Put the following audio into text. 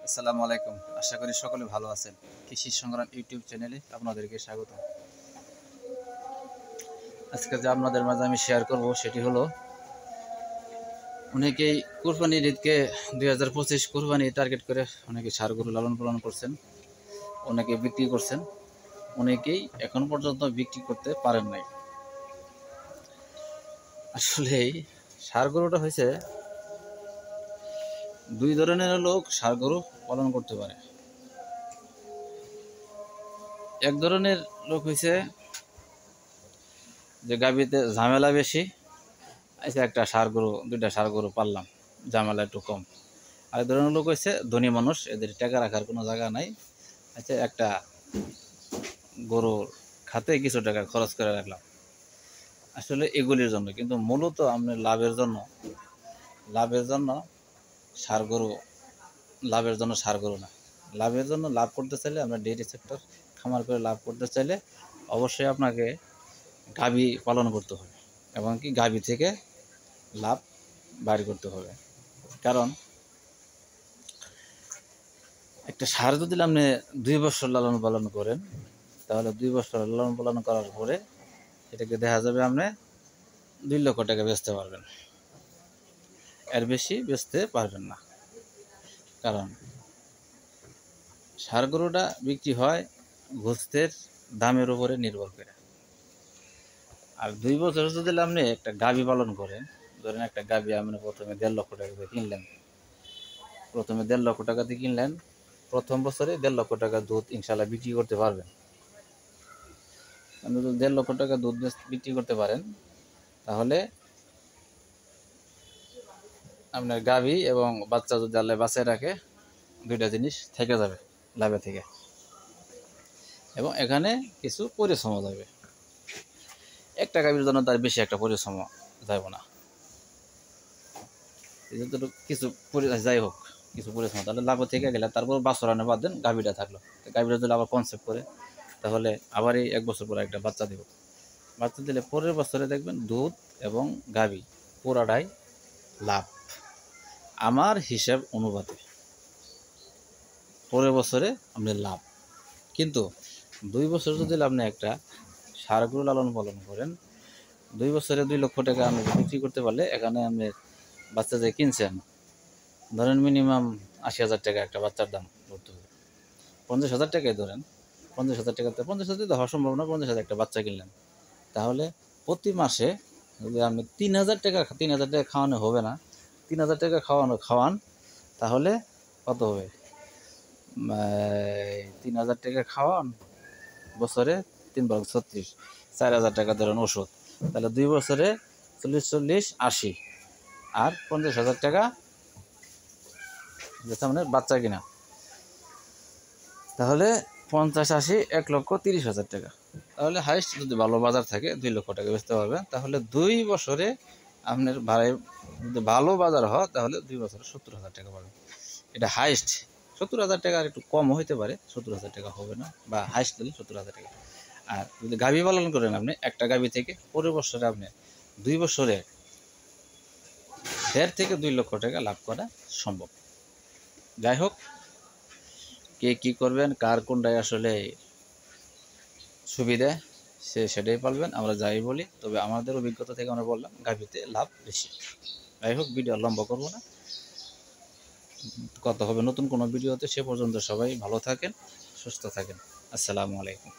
আসসালামু আলাইকুম। আশা করি সকলে ভালো আছেন। কৃষি সংগ্রাম ইউটিউব চ্যানেলে আপনাদেরকে স্বাগত। আজকে যে আপনাদের মাঝে আমি শেয়ার করব সেটি হলো, অনেকেই কুরবানির ঈদকে 2025 কুরবানি টার্গেট করে অনেকে ষাঁড় গরু লালন পালন করছেন, অনেকে বিক্রি করছেন, অনেকেই এখন পর্যন্ত বিক্রি করতে পারেন নাই। আসলে ষাঁড় গরুটা হয়েছে, দুই ধরনের লোক ষাঁড় গরু পালন করতে পারে। এক ধরনের লোক হয়েছে যে গাভীতে ঝামেলা বেশি, আচ্ছা একটা ষাঁড় গরু দুইটা ষাঁড় গরু পাললাম, ঝামেলা একটু কম। আরেক ধরনের লোক হচ্ছে ধনী মানুষ, এদের টাকা রাখার কোনো জায়গা নাই, আচ্ছা একটা গরুর খাতে কিছু টাকা খরচ করে রাখলাম। আসলে এগুলির জন্য, কিন্তু মূলত আপনি লাভের জন্য ষাঁড় গরু, লাভের জন্য ষাঁড় গরু না। লাভের জন্য, লাভ করতে চাইলে আমরা ডেইরি সেক্টর খামার করে লাভ করতে চাইলে অবশ্যই আপনাকে গাভী পালন করতে হবে এবং কি গাভী থেকে লাভ বাইর করতে হবে। কারণ একটা ষাঁড় যদি আপনি 2 বছর লালন পালন করেন, তাহলে 2 বছর লালন পালন করার পরে এটাকে দেখা যাবে আপনি 2 লক্ষ টাকা বেচতে পারবেন, এর বেশি বেচতে পারবেন না। কারণ ষাঁড় গরুটা বিক্রি হয় গোস্তের দামের উপরে নির্ভর করে। আর 2 বছর যদি আপনি একটা গাভী পালন করেন, ধরেন একটা গাভী আপনি প্রথমে 1.5 লক্ষ টাকা দিয়ে কিনলেন, প্রথম বছরে 1.5 লক্ষ টাকা দুধ ইনশাল্লাহ বিক্রি করতে পারবেন। আপনি যদি 1.5 লক্ষ টাকা দুধ বিক্রি করতে পারেন, তাহলে আপনার গাভী এবং বাচ্চা যদি আল্লাহ বাঁচায় রাখে, দুইটা জিনিস থেকে যাবে লাভে থেকে, এবং এখানে কিছু পরিশ্রম যাবে। একটা গাভীর জন্য তার বেশি একটা পরিশ্রম যাবে না, কিছু যাই হোক কিছু পরিশ্রম, তাহলে লাভ থেকে গেলে তারপর বাছর আনে বাদ দেন, গাভীটা থাকলো। গাভীটা যদি আবার কনসেপ্ট করে, তাহলে আবার এই 1 বছর পরে একটা বাচ্চা দেব। বাচ্চা দিলে পরের বছরে দেখবেন দুধ এবং গাভী পুরাটাই লাভ। আমার হিসাব অনুপাতে পরের বছরে আপনি লাভ। কিন্তু 2 বছর যদি আপনি একটা ষাঁড় গরু লালন পালন করেন, 2 বছরে 2 লক্ষ টাকা আপনি বিক্রি করতে পারলে, এখানে আপনি বাচ্চা যে কিনছেন, ধরেন মিনিমাম 80,000 টাকা একটা বাচ্চার দাম ধরতে হবে। 50,000 টাকায় ধরেন, 50,000 টাকাতে 50,000 তো হওয়া সম্ভব না, 50,000 একটা বাচ্চা কিনলেন, তাহলে প্রতি মাসে যদি আপনি 3,000 টাকা খাওয়ানো হবে না, 3,000 টাকা খাওয়ান, তাহলে কত হবে? 3,000 টাকা খাওয়ান বছরে 3 × 36, 4,000 টাকা ধরেন ওষুধ, তাহলে 2 বছরে 40, 80, আর 50,000 টাকা যেটা মানে বাচ্চা কিনা, তাহলে 50, 80, 1,30,000 টাকা। তাহলে হাইস্ট যদি ভালো বাজার থাকে 2 লক্ষ টাকা বেচতে পারবেন। তাহলে 2 বছরে আপনার যদি ভালো বাজার হয়, তাহলে 2 বছরে 70,000 টাকা পাবেন। এটা হাইস্ট 70,000 টাকা, আর একটু কমও হইতে পারে, 70,000 টাকা হবে না, বা হাইস্ট দিলে 70,000 টাকা। আর যদি গাভী পালন করেন আপনি, একটা গাভী থেকে পরের বছরে আপনি 2 বছরে 1.5 থেকে 2 লক্ষ টাকা লাভ করা সম্ভব। যাই হোক, কে কী করবেন, কার কোনটাই আসলে সুবিধা, সেটাই পালবেন। আমরা যাই বলি, তবে আমাদের অভিজ্ঞতা থেকে আমরা বললাম গাভীতে লাভ বেশি। যাই হোক, ভিডিও লম্বা করবো না, কথা হবে নতুন কোনো ভিডিওতে। সে পর্যন্ত সবাই ভালো থাকেন, সুস্থ থাকেন। আসসালামু আলাইকুম।